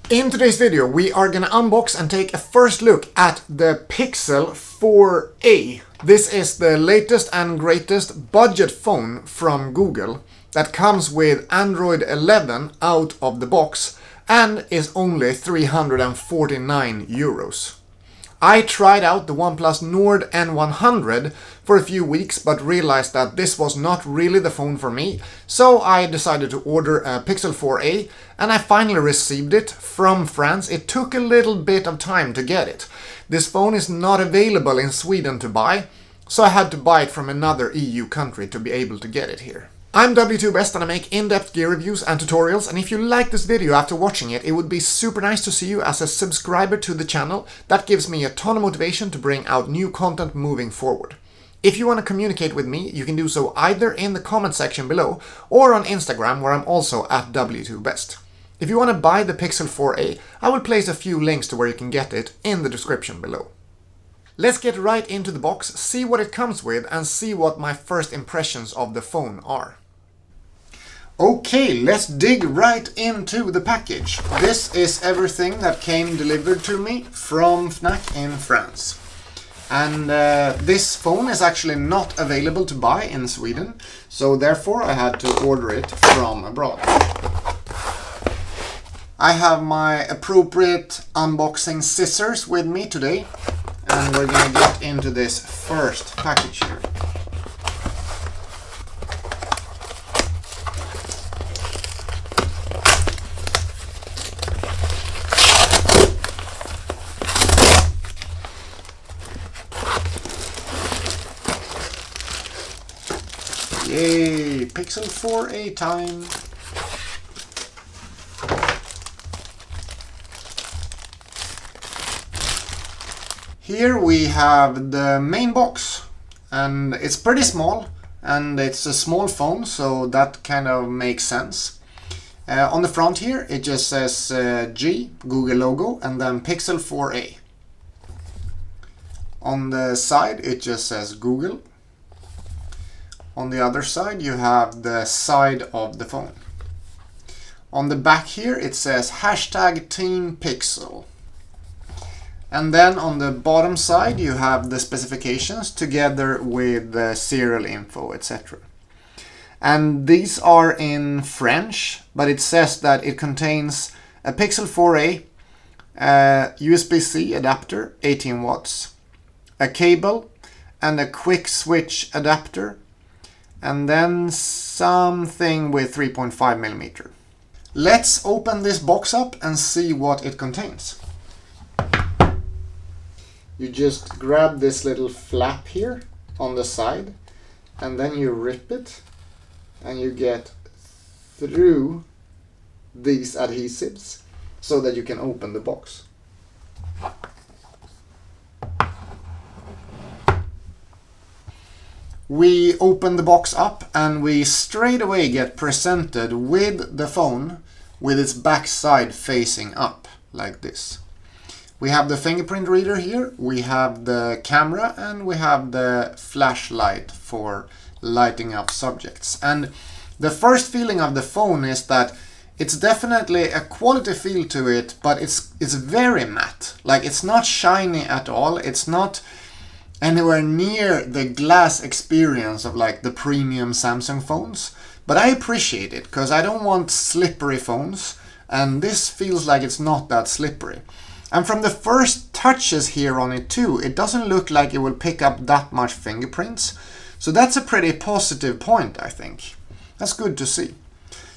In today's video, we are gonna unbox and take a first look at the Pixel 4a. This is the latest and greatest budget phone from Google that comes with Android 11 out of the box and is only 349 euros. I tried out the Oneplus Nord N100 for a few weeks but realized that this was not really the phone for me, so I decided to order a Pixel 4a and I finally received it from France. It took a little bit of time to get it. This phone is not available in Sweden to buy, so I had to buy it from another EU country to be able to get it here. I'm W2Best and I make in-depth gear reviews and tutorials, and if you like this video after watching it, it would be super nice to see you as a subscriber to the channel. That gives me a ton of motivation to bring out new content moving forward. If you want to communicate with me, you can do so either in the comment section below or on Instagram, where I'm also at W2Best. If you want to buy the Pixel 4a, I will place a few links to where you can get it in the description below. Let's get right into the box, see what it comes with, and see what my first impressions of the phone are. Okay, let's dig right into the package. This is everything that came delivered to me from Fnac in France. And this phone is actually not available to buy in Sweden, so therefore I had to order it from abroad. I have my appropriate unboxing scissors with me today, and we're gonna get into this first package here. Yay, Pixel 4a time. Here we have the main box, and it's pretty small, and it's a small phone, so that kind of makes sense. On the front here it just says G, Google logo, and then Pixel 4a. On the side it just says Google. On the other side you have the side of the phone. On the back here it says hashtag Team Pixel. And then on the bottom side you have the specifications together with the serial info, etc. And these are in French, but it says that it contains a Pixel 4a, USB-C adapter, 18 watts, a cable, and a quick switch adapter, and then something with 3.5mm. Let's open this box up and see what it contains. You just grab this little flap here on the side, and then you rip it, and you get through these adhesives so that you can open the box. We open the box up and we straight away get presented with the phone with its back side facing up like this. We have the fingerprint reader here, we have the camera, and we have the flashlight for lighting up subjects. And the first feeling of the phone is that it's definitely a quality feel to it, but it's very matte. Like, it's not shiny at all, it's not anywhere near the glass experience of like the premium Samsung phones, but I appreciate it because I don't want slippery phones, and this feels like it's not that slippery. And from the first touches here on it too, it doesn't look like it will pick up that much fingerprints, so that's a pretty positive point, I think. That's good to see.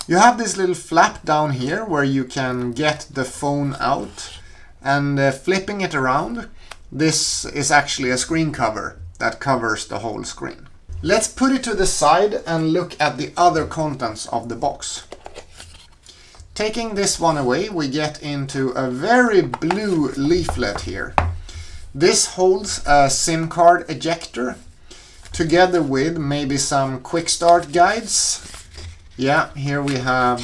You have this little flap down here where you can get the phone out, and flipping it around, this is actually a screen cover that covers the whole screen. Let's put it to the side and look at the other contents of the box. Taking this one away, we get into a very blue leaflet here. This holds a SIM card ejector together with maybe some quick start guides. Yeah, here we have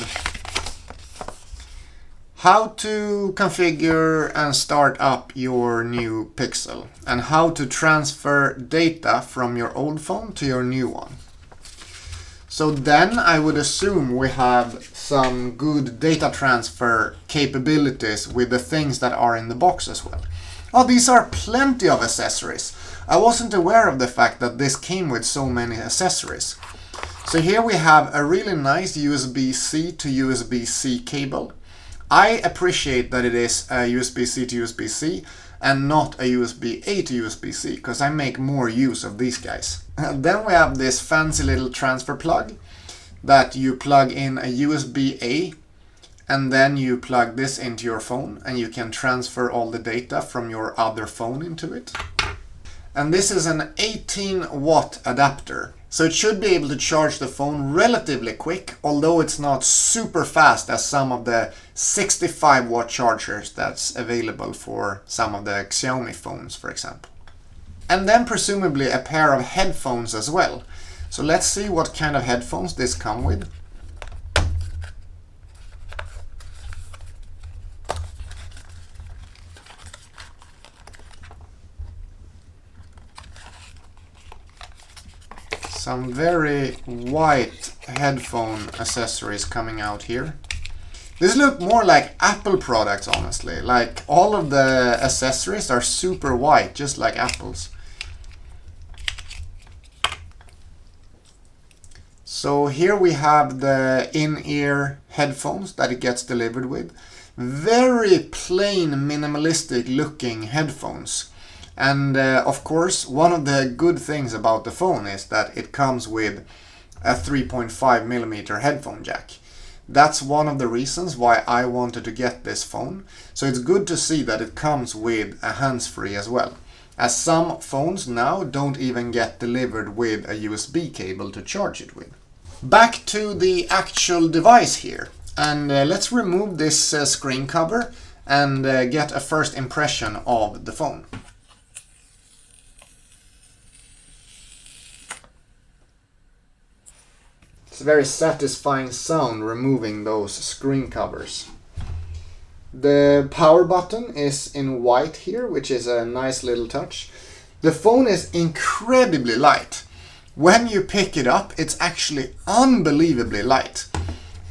how to configure and start up your new Pixel, and how to transfer data from your old phone to your new one. So then I would assume we have some good data transfer capabilities with the things that are in the box as well. Oh, these are plenty of accessories. I wasn't aware of the fact that this came with so many accessories. So here we have a really nice USB-C to USB-C cable. I appreciate that it is a USB-C to USB-C and not a USB-A to USB-C, because I make more use of these guys. Then we have this fancy little transfer plug that you plug in a USB-A and then you plug this into your phone and you can transfer all the data from your other phone into it. And this is an 18-watt adapter. So it should be able to charge the phone relatively quick, although it's not super fast as some of the 65-watt chargers that's available for some of the Xiaomi phones, for example. And then presumably a pair of headphones as well. So let's see what kind of headphones this come with. Some very white headphone accessories coming out here. This look more like Apple products, honestly. Like all of the accessories are super white, just like Apple's. So here we have the in-ear headphones that it gets delivered with. Very plain, minimalistic looking headphones. And of course, one of the good things about the phone is that it comes with a 3.5mm headphone jack. That's one of the reasons why I wanted to get this phone. So it's good to see that it comes with a hands-free as well, as some phones now don't even get delivered with a USB cable to charge it with. Back to the actual device here, and let's remove this screen cover and get a first impression of the phone. It's a very satisfying sound removing those screen covers. The power button is in white here, which is a nice little touch. The phone is incredibly light. When you pick it up, it's actually unbelievably light.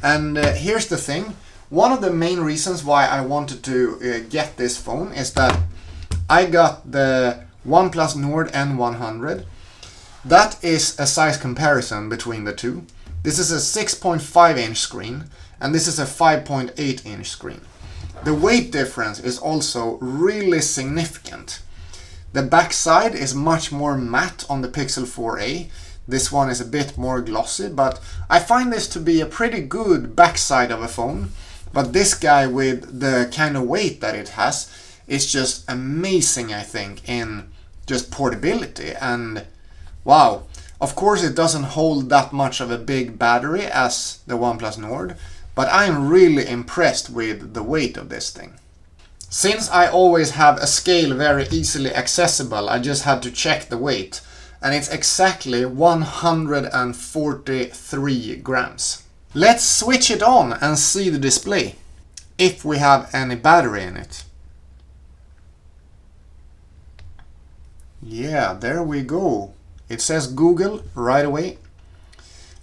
And here's the thing. One of the main reasons why I wanted to get this phone is that I got the Oneplus Nord N100. That is a size comparison between the two. This is a 6.5-inch screen and this is a 5.8-inch screen. The weight difference is also really significant. The backside is much more matte on the Pixel 4a. This one is a bit more glossy, but I find this to be a pretty good backside of a phone. But this guy with the kind of weight that it has is just amazing, I think, in just portability. And wow, of course it doesn't hold that much of a big battery as the OnePlus Nord, but I'm really impressed with the weight of this thing. Since I always have a scale very easily accessible, I just had to check the weight, and it's exactly 143 grams. Let's switch it on and see the display, if we have any battery in it. Yeah, there we go. It says Google right away.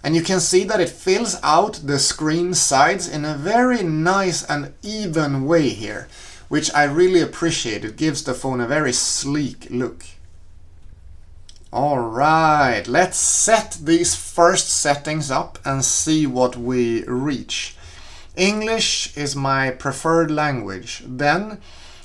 And you can see that it fills out the screen sides in a very nice and even way here, which I really appreciate. It gives the phone a very sleek look. Alright, let's set these first settings up and see what we reach. English is my preferred language. Then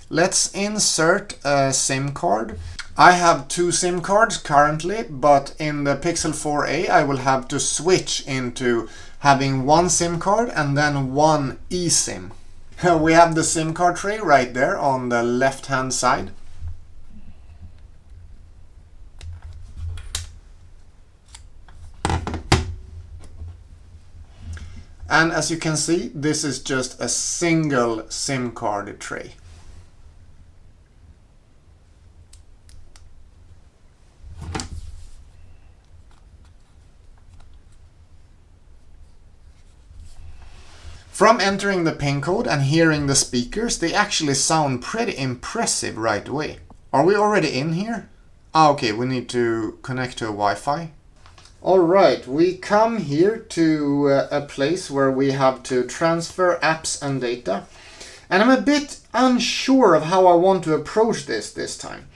let's insert a SIM card. I have two SIM cards currently, but in the Pixel 4a I will have to switch into having one SIM card and then one eSIM. We have the SIM card tray right there on the left hand side. And as you can see, this is just a single SIM card tray. From entering the PIN code and hearing the speakers, they actually sound pretty impressive right away. Are we already in here? Ah, okay, we need to connect to a Wi-Fi. Alright, we come here to a place where we have to transfer apps and data. And I'm a bit unsure of how I want to approach this time.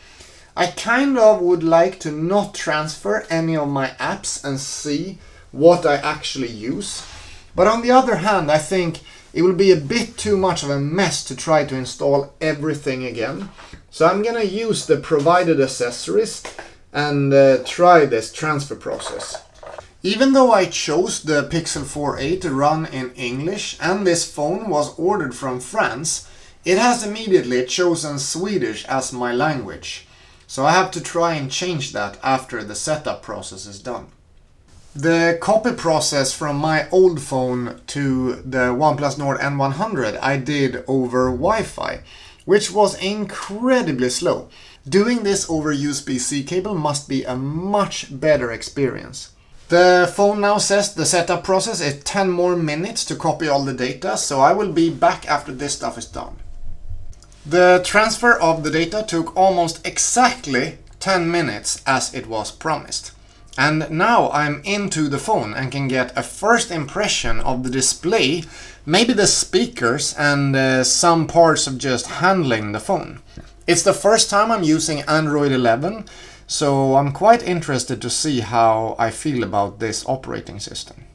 I kind of would like to not transfer any of my apps and see what I actually use. But on the other hand, I think it will be a bit too much of a mess to try to install everything again. So I'm gonna use the provided accessories and try this transfer process. Even though I chose the Pixel 4a to run in English and this phone was ordered from France, it has immediately chosen Swedish as my language. So I have to try and change that after the setup process is done. The copy process from my old phone to the Oneplus Nord N100 I did over Wi-Fi, which was incredibly slow. Doing this over USB-C cable must be a much better experience. The phone now says the setup process is 10 more minutes to copy all the data, so I will be back after this stuff is done. The transfer of the data took almost exactly 10 minutes as it was promised. And now I'm into the phone and can get a first impression of the display, maybe the speakers and some parts of just handling the phone. It's the first time I'm using Android 11, so I'm quite interested to see how I feel about this operating system.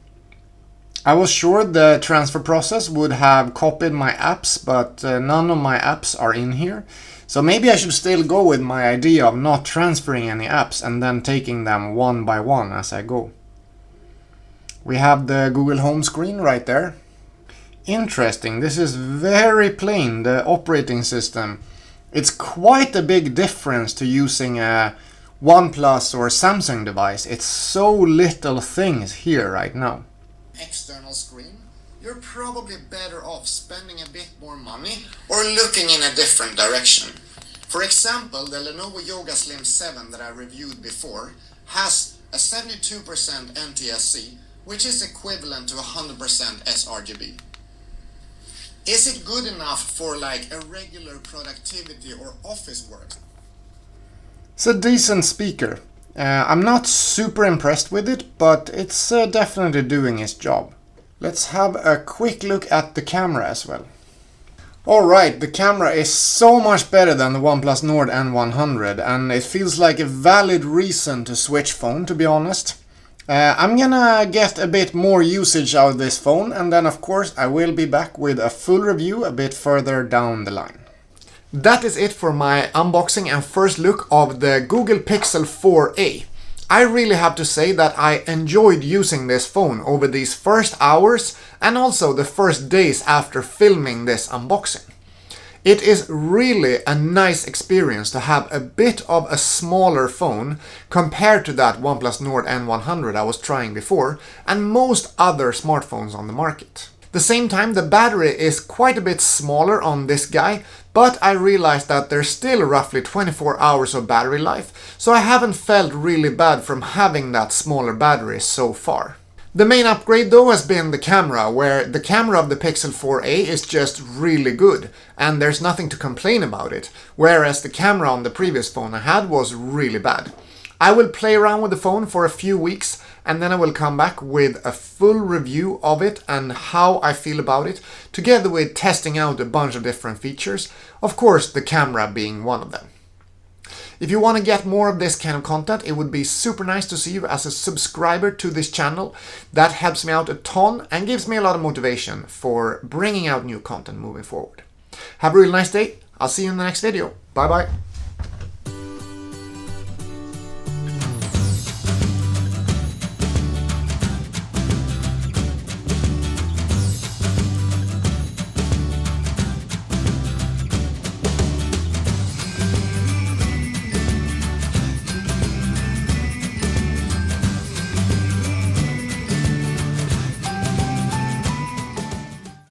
I was sure the transfer process would have copied my apps, but none of my apps are in here. So maybe I should still go with my idea of not transferring any apps and then taking them one by one as I go. We have the Google home screen right there. Interesting, this is very plain, the operating system. It's quite a big difference to using a OnePlus or Samsung device. It's so little things here right now. External screen, you're probably better off spending a bit more money or looking in a different direction. For example, the Lenovo Yoga Slim 7 that I reviewed before has a 72% NTSC, which is equivalent to 100% sRGB. Is it good enough for like a regular productivity or office work? It's a decent speaker. I'm not super impressed with it, but it's definitely doing its job. Let's have a quick look at the camera as well. Alright, the camera is so much better than the OnePlus Nord N100 and it feels like a valid reason to switch phone, to be honest. I'm gonna get a bit more usage out of this phone and then of course I will be back with a full review a bit further down the line. That is it for my unboxing and first look of the Google Pixel 4a. I really have to say that I enjoyed using this phone over these first hours and also the first days after filming this unboxing. It is really a nice experience to have a bit of a smaller phone compared to that OnePlus Nord N100 I was trying before and most other smartphones on the market. At the same time, the battery is quite a bit smaller on this guy, but I realized that there's still roughly 24 hours of battery life, so I haven't felt really bad from having that smaller battery so far. The main upgrade though has been the camera, where the camera of the Pixel 4a is just really good, and there's nothing to complain about it, whereas the camera on the previous phone I had was really bad. I will play around with the phone for a few weeks and then I will come back with a full review of it and how I feel about it, together with testing out a bunch of different features, of course the camera being one of them. If you want to get more of this kind of content, it would be super nice to see you as a subscriber to this channel. That helps me out a ton and gives me a lot of motivation for bringing out new content moving forward. Have a really nice day. I'll see you in the next video. Bye bye.